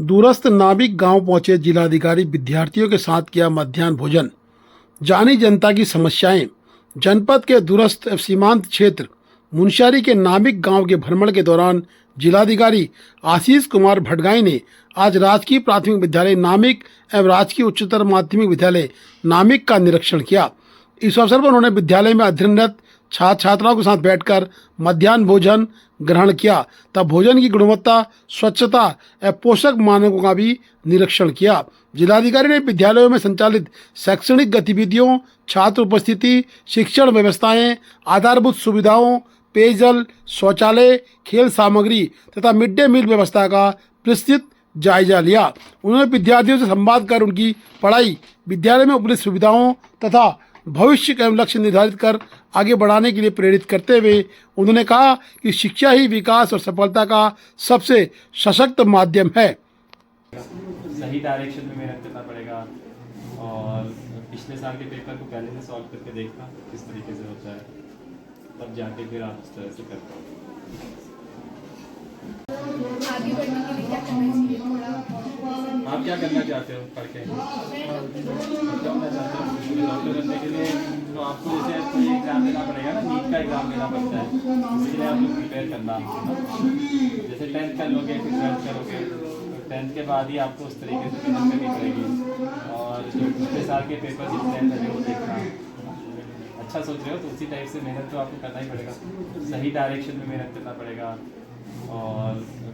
दूरस्थ नाविक गांव पहुंचे जिलाधिकारी विद्यार्थियों के साथ किया मध्याह्न भोजन। जानी जनता की समस्याएं। जनपद के दूरस्थ सीमांत क्षेत्र मुनस्यारी के नामिक गांव के भ्रमण के दौरान जिलाधिकारी आशीष कुमार भटगाई ने आज राजकीय प्राथमिक विद्यालय नामिक एवं राजकीय उच्चतर माध्यमिक विद्यालय नामिक का निरीक्षण किया। इस अवसर पर उन्होंने विद्यालय में अध्ययनरत छात्र छात्राओं के साथ बैठकर मध्याह्न भोजन ग्रहण किया तब भोजन की गुणवत्ता, स्वच्छता एवं पोषक मानकों का भी निरीक्षण किया। जिलाधिकारी ने विद्यालयों में संचालित शैक्षणिक गतिविधियों, छात्र उपस्थिति, शिक्षण व्यवस्थाएं, आधारभूत सुविधाओं, पेयजल, शौचालय, खेल सामग्री तथा मिड डे मील व्यवस्था का विस्तृत जायजा लिया। उन्होंने विद्यार्थियों से संवाद कर उनकी पढ़ाई, विद्यालय में उपलब्ध सुविधाओं तथा भविष्य का लक्ष्य निर्धारित कर आगे बढ़ाने के लिए प्रेरित करते हुए उन्होंने कहा कि शिक्षा ही विकास और सफलता का सबसे सशक्त माध्यम है। सही डायरेक्शन में मेहनत करना पड़ेगा और पिछले साल के पेपर को पहले से सॉल्व करके देखना किस तरीके से होता है, तब जाके फिर आप उस तरह से कर पाओ। आगे बढ़ने के लिए क्या करना चाहिए? थोड़ा आप क्या करना चाहते हो पढ़ के? करना चाहते हो डॉक्टर बनने के लिए तो आपको जैसे कोई एग्जाम देना पड़ेगा ना, नीट का एग्जाम देना पड़ता है, इसके लिए आपको प्रिपेयर करना है। जैसे 10th कर लोगे फिर 12th करोगे, 10th के बाद ही आपको उस तरीके से मेहनत करनी पड़ेगी और जो पिछले साल के पेपर जितने हैं वो देखना। अच्छा सोच रहे हो तो उसी टाइप से मेहनत तो आपको करना ही पड़ेगा। सही डायरेक्शन में मेहनत करना पड़ेगा और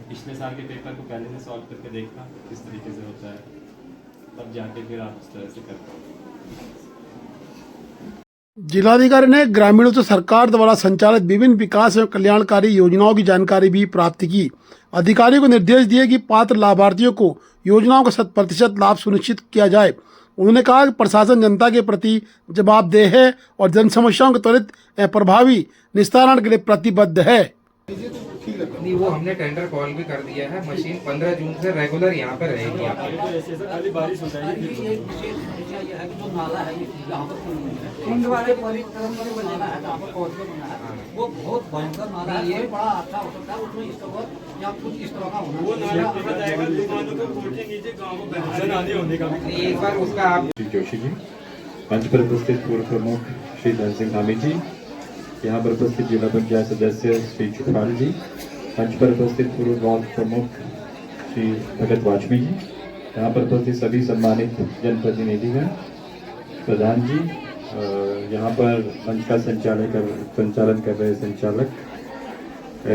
पिछले साल के पेपर को पहले से सॉल्व करके देखना किस तरीके से होता है, तब जाके फिर आप उस तरह से कर पाओ। जिलाधिकारी ने ग्रामीणों से सरकार द्वारा संचालित विभिन्न विकास एवं कल्याणकारी योजनाओं की जानकारी भी प्राप्त की। अधिकारियों को निर्देश दिए कि पात्र लाभार्थियों को योजनाओं का 100% लाभ सुनिश्चित किया जाए। उन्होंने कहा कि प्रशासन जनता के प्रति जवाबदेह है और जन समस्याओं के त्वरित एवं प्रभावी निस्तारण के लिए प्रतिबद्ध है। नहीं, वो हमने टेंडर कॉल भी कर दिया है। मशीन 15 जून से रेगुलर यहाँ पर रहेगी। खाली बारिश हो जाएगी वो बहुत भयंकर नाला है, ये बड़ा अच्छा हो सकता है, उसमें इसका या कुछ इस तरह का होना। एक बार उसका आप श्री जोशी जी, मंच पर उपस्थित पूर्व प्रमुख श्री धन सिंह धामी जी, यहाँ पर उपस्थित जिला पंचायत सदस्य श्री चुफाल जी, मंच पर उपस्थित पूर्व ब्लॉक प्रमुख श्री भगत वाजपेयी जी, यहाँ पर उपस्थित सभी सम्मानित जनप्रतिनिधिगण, प्रधान जी, यहाँ पर मंच का संचालन कर रहे संचालक,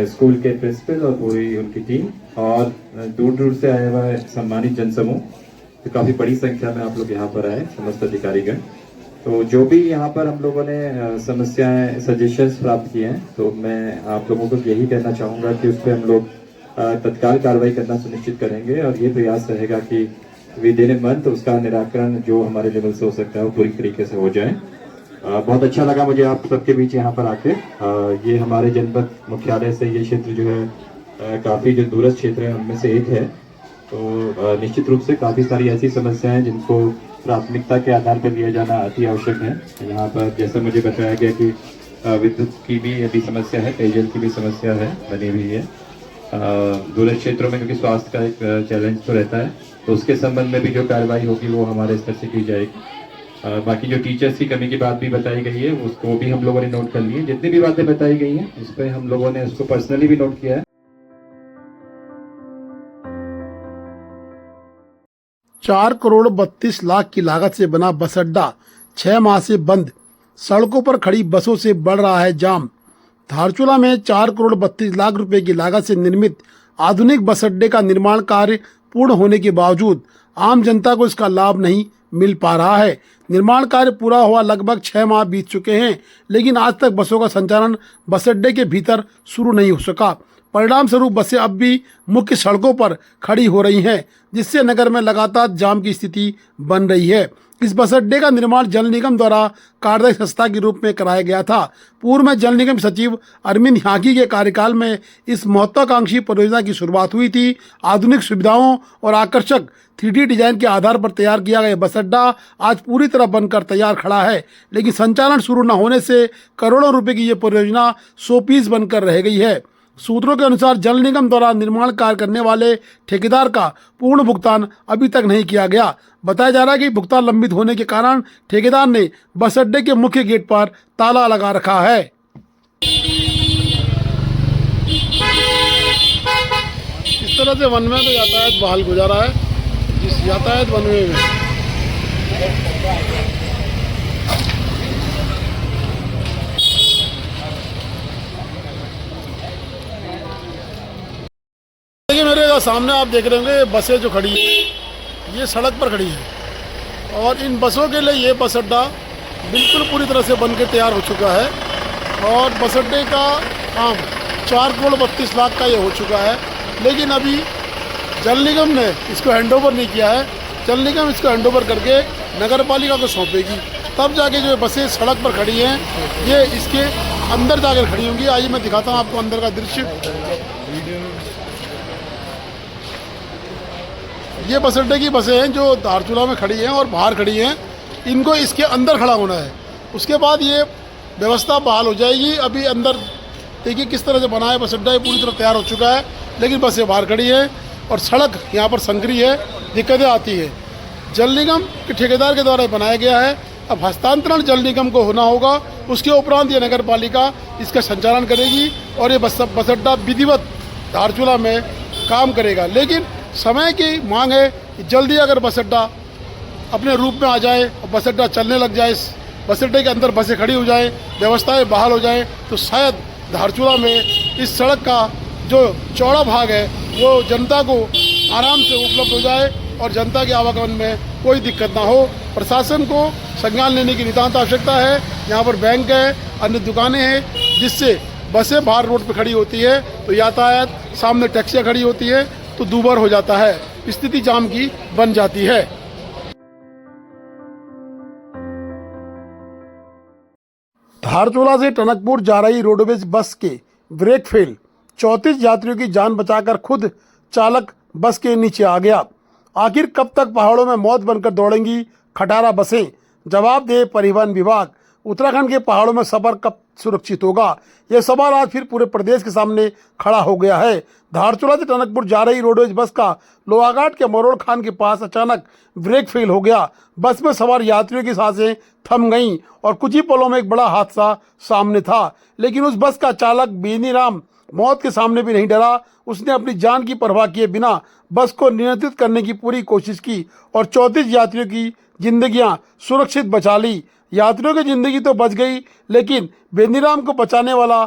स्कूल के प्रिंसिपल और पूरी उनकी टीम और दूर दूर से आए हुए सम्मानित जनसमूह, तो काफ़ी बड़ी संख्या में आप लोग यहाँ पर आए, समस्त अधिकारीगण। तो जो भी यहाँ पर हम लोगों ने समस्याएं, सजेशंस प्राप्त किए हैं, तो मैं आप लोगों को यही कहना चाहूँगा कि उस पर हम लोग तत्काल कार्रवाई करना सुनिश्चित करेंगे और ये प्रयास रहेगा कि विदिन ए मंथ उसका निराकरण जो हमारे लेवल से हो सकता है वो पूरी तरीके से हो जाए। बहुत अच्छा लगा मुझे आप सबके बीच यहाँ पर आके। ये हमारे जनपद मुख्यालय से ये क्षेत्र जो है काफ़ी जो दूरस्थ क्षेत्र है उनमें से एक है, तो निश्चित रूप से काफ़ी सारी ऐसी समस्याएं हैं जिनको प्राथमिकता के आधार पर लिया जाना अति आवश्यक है। यहाँ पर जैसे मुझे बताया गया कि विद्युत की भी अभी समस्या है, पेयजल की भी समस्या है बनी हुई है दूरस्थ क्षेत्रों में, क्योंकि स्वास्थ्य का एक चैलेंज तो रहता है, तो उसके संबंध में भी जो कार्रवाई होगी वो हमारे स्तर से की जाएगी। बाकी जो टीचर्स की कमी की बात भी बताई गई है उसको भी हम लोगों ने नोट कर ली है। जितनी भी बातें बताई गई हैं उस पर हम लोगों ने उसको पर्सनली भी नोट किया है। 4 करोड़ 32 लाख की लागत से बना बस अड्डा 6 माह से बंद। सड़कों पर खड़ी बसों से बढ़ रहा है जाम। धारचूला में 4 करोड़ 32 लाख रुपए की लागत से निर्मित आधुनिक बस अड्डे का निर्माण कार्य पूर्ण होने के बावजूद आम जनता को इसका लाभ नहीं मिल पा रहा है। निर्माण कार्य पूरा हुआ लगभग 6 माह बीत चुके हैं, लेकिन आज तक बसों का संचालन बस अड्डे के भीतर शुरू नहीं हो सका। परिणाम स्वरूप बसें अब भी मुख्य सड़कों पर खड़ी हो रही हैं, जिससे नगर में लगातार जाम की स्थिति बन रही है। इस बस अड्डे का निर्माण जल निगम द्वारा कार्यदायी संस्था के रूप में कराया गया था। पूर्व में जल निगम सचिव अरविंद ह्याकी के कार्यकाल में इस महत्वाकांक्षी परियोजना की शुरुआत हुई थी। आधुनिक सुविधाओं और आकर्षक 3D डिजाइन के आधार पर तैयार किया गया बस अड्डा आज पूरी तरह बनकर तैयार खड़ा है, लेकिन संचालन शुरू न होने से करोड़ों रुपए की ये परियोजना 100 पीस बनकर रह गई है। सूत्रों के अनुसार जल निगम द्वारा निर्माण कार्य करने वाले ठेकेदार का पूर्ण भुगतान अभी तक नहीं किया गया। बताया जा रहा है कि भुगतान लंबित होने के कारण ठेकेदार ने बस अड्डे के मुख्य गेट पर ताला लगा रखा है। इस तरह से वन में तो यातायात बहाल गुजारा है। जिस यातायात वन में देखिए, मेरे सामने आप देख रहे होंगे बसें जो खड़ी हैं ये सड़क पर खड़ी हैं और इन बसों के लिए ये बस अड्डा बिल्कुल पूरी तरह से बनकर तैयार हो चुका है और बस अड्डे का काम 4,32,00,000 का ये हो चुका है। लेकिन अभी जल निगम ने इसको हैंडओवर नहीं किया है। जल निगम इसको हैंडओवर करके नगर पालिका को सौंपेगी, तब जाके जो बसें सड़क पर खड़ी हैं ये इसके अंदर जाकर खड़ी होंगी। आइए मैं दिखाता हूँ आपको अंदर का दृश्य। ये बस अड्डे की बसें हैं जो धारचूला में खड़ी हैं और बाहर खड़ी हैं। इनको इसके अंदर खड़ा होना है, उसके बाद ये व्यवस्था बहाल हो जाएगी। अभी अंदर देखिए किस तरह से बना है बस अड्डा, ये पूरी तरह तैयार हो चुका है, लेकिन बसें बाहर खड़ी हैं और सड़क यहाँ पर संकरी है, दिक्कतें आती है। जल निगम के ठेकेदार के द्वारा बनाया गया है। अब हस्तांतरण जल निगम को होना होगा, उसके उपरांत ये नगर पालिका इसका संचालन करेगी और ये बस अड्डा विधिवत धारचूला में काम करेगा। लेकिन समय की मांग है कि जल्दी अगर बस अड्डा अपने रूप में आ जाए और बस अड्डा चलने लग जाए, बस अड्डे के अंदर बसें खड़ी हो जाएं, व्यवस्थाएं बहाल हो जाएं, तो शायद धारचूला में इस सड़क का जो चौड़ा भाग है वो जनता को आराम से उपलब्ध हो जाए और जनता के आवागमन में कोई दिक्कत ना हो। प्रशासन को संज्ञान लेने की नितांत आवश्यकता है। यहाँ पर बैंक है, अन्य दुकानें हैं, जिससे बसें बाहर रोड पर खड़ी होती है तो यातायात, सामने टैक्सियाँ खड़ी होती है तो दूभर हो जाता है, स्थिति जाम की बन जाती है। धारचूला से टनकपुर जा रही रोडवेज बस के ब्रेक फेल, 34 यात्रियों की जान बचाकर खुद चालक बस के नीचे आ गया। आखिर कब तक पहाड़ों में मौत बनकर दौड़ेंगी खटारा बसें? जवाब दे परिवहन विभाग। उत्तराखंड के पहाड़ों में सफर कब सुरक्षित होगा, यह सवाल आज फिर पूरे प्रदेश के सामने खड़ा हो गया है। धारचूला से टनकपुर जा रही रोडवेज बस का लोहाघाट के मरोड़ खान के पास अचानक ब्रेक फेल हो गया। बस में सवार यात्रियों की सांसें थम गईं और कुछ ही पलों में एक बड़ा हादसा सामने था। लेकिन उस बस का चालक बेनीराम मौत के सामने भी नहीं डरा। उसने अपनी जान की परवाह किए बिना बस को नियंत्रित करने की पूरी कोशिश की और 34 यात्रियों की जिंदगियां सुरक्षित बचा ली। यात्रियों की जिंदगी तो बच गई, लेकिन बेनीराम को बचाने वाला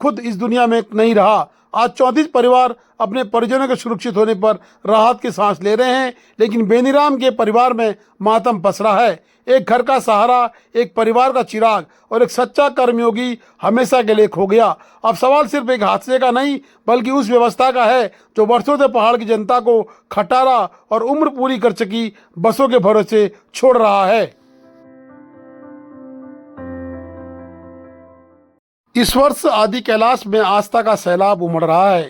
खुद इस दुनिया में नहीं रहा। आज 34 परिवार अपने परिजनों के सुरक्षित होने पर राहत की सांस ले रहे हैं, लेकिन बेनीराम के परिवार में मातम पसरा है। एक घर का सहारा, एक परिवार का चिराग और एक सच्चा कर्मयोगी हमेशा के लिए खो गया। अब सवाल सिर्फ एक हादसे का नहीं, बल्कि उस व्यवस्था का है जो वर्षों से पहाड़ की जनता को खटारा और उम्र पूरी कर चुकी बसों के भरोसे छोड़ रहा है। इस वर्ष आदि कैलाश में आस्था का सैलाब उमड़ रहा है।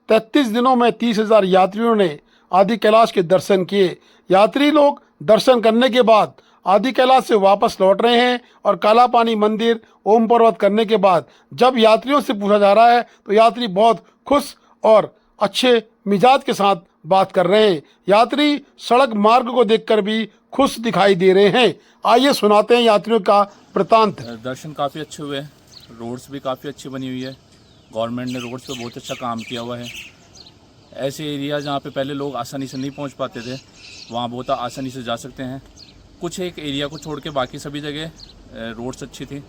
33 दिनों में 30,000 यात्रियों ने आदि कैलाश के दर्शन किए। यात्री लोग दर्शन करने के बाद आदि कैलाश से वापस लौट रहे हैं और काला पानी मंदिर, ओम पर्वत करने के बाद जब यात्रियों से पूछा जा रहा है तो यात्री बहुत खुश और अच्छे मिजाज के साथ बात कर रहे हैं। यात्री सड़क मार्ग को देखकर भी खुश दिखाई दे रहे हैं। आइए सुनाते हैं यात्रियों का वृतांत। दर्शन काफ़ी अच्छे हुए, रोड्स भी काफ़ी अच्छी बनी हुई है। गवर्नमेंट ने रोड्स पे बहुत अच्छा काम किया हुआ है। ऐसे एरिया जहाँ पे पहले लोग आसानी से नहीं पहुँच पाते थे, वहाँ बहुत आसानी से जा सकते हैं। कुछ एक एरिया को छोड़ के बाकी सभी जगह रोड्स अच्छी थी,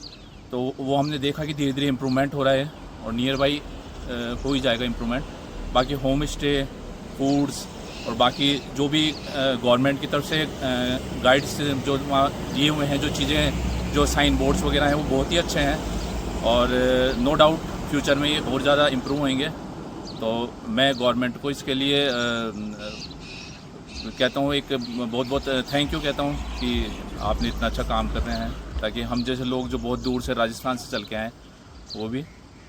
तो वो हमने देखा कि धीरे धीरे इम्प्रूवमेंट हो रहा है और नियर बाई हो ही जाएगा इम्प्रूवमेंट। बाकी होम स्टे, फूड्स और बाकी जो भी गवर्नमेंट की तरफ से गाइड्स जो वहाँ दिए हुए हैं, जो चीज़ें, जो साइन बोर्ड्स वगैरह हैं, वो बहुत ही अच्छे हैं और नो डाउट फ्यूचर में ये और ज़्यादा इम्प्रूव होंगे। तो मैं गवर्नमेंट को इसके लिए कहता हूँ, एक बहुत बहुत थैंक यू कहता हूँ कि आपने इतना अच्छा काम कर रहे हैं, ताकि हम जैसे लोग जो बहुत दूर से राजस्थान से चल के आए वो भी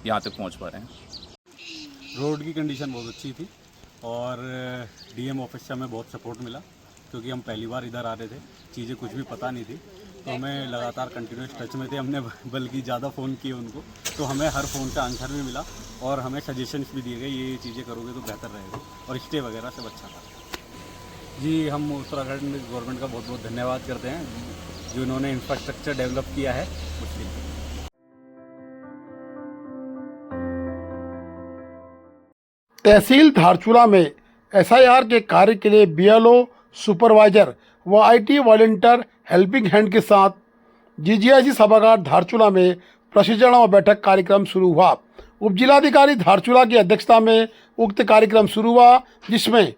यहाँ तक पहुँच पा रहे हैं। रोड की कंडीशन बहुत अच्छी थी और डीएम ऑफिस से हमें बहुत सपोर्ट मिला, क्योंकि हम पहली बार इधर आ रहे थे, चीज़ें कुछ भी पता नहीं थी, तो हमें लगातार कंटिन्यूस टच में थे। हमने बल्कि ज़्यादा फ़ोन किए उनको, तो हमें हर फ़ोन का आंसर भी मिला और हमें सजेशंस भी दिए गए ये चीज़ें करोगे तो बेहतर रहेगा और स्टे वगैरह सब अच्छा था। जी हम उत्तराखंड गवर्नमेंट का बहुत बहुत धन्यवाद करते हैं जो इन्होंने इंफ्रास्ट्रक्चर डेवलप किया है उसके लिए। तहसील धारचूला में एसआईआर के कार्य के लिए बीएलओ सुपरवाइजर व आईटी वॉलंटियर हेल्पिंग हैंड के साथ जीजीआईसी सभागार धारचूला में प्रशिक्षण व बैठक कार्यक्रम शुरू हुआ। उपजिलाधिकारी धारचूला की अध्यक्षता में उक्त कार्यक्रम शुरू हुआ, जिसमें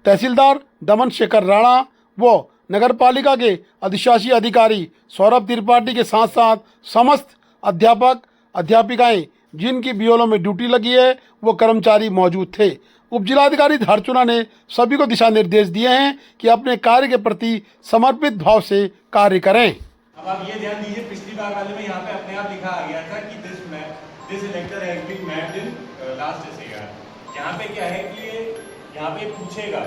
तहसीलदार दमन शेखर राणा व नगरपालिका के अधिशासी अधिकारी सौरभ त्रिपाठी के साथ साथ समस्त अध्यापक अध्यापिकाएं जिनकी बीएलओ में ड्यूटी लगी है वो कर्मचारी मौजूद थे। उपजिलाधिकारी धारचूला ने सभी को दिशा निर्देश दिए हैं कि अपने कार्य के प्रति समर्पित भाव से कार्य करें। अब आप ये ध्यान दीजिए, पिछली बार वाले में यहाँ पे अपने आप लिखा आ गया था कि this elector has been mapped in last SIR. यहाँ पे क्या है कि ये यहाँ पे पूछेगा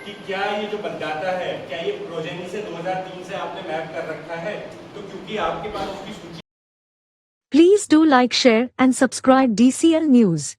कि क्या ये जो मतदाता है क्या ये प्रोजेनी से 2003 से आपने मैप कर रखा है, तो क्योंकि आपके पास उसकी सूची। Please do like, share and subscribe DCL News.